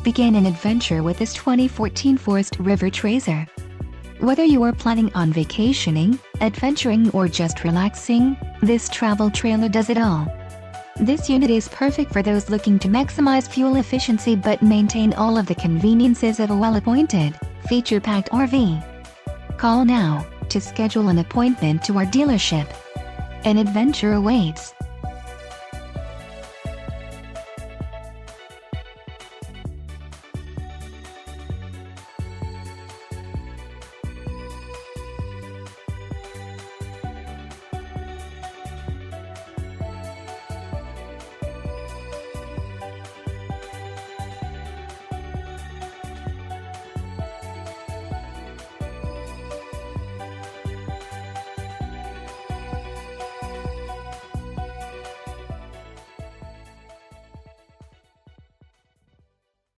Begin an adventure with this 2014 Forest River Tracer. Whether you are planning on vacationing, adventuring or just relaxing, this travel trailer does it all. This unit is perfect for those looking to maximize fuel efficiency but maintain all of the conveniences of a well-appointed, feature-packed RV. Call now to schedule an appointment to our dealership. An adventure awaits.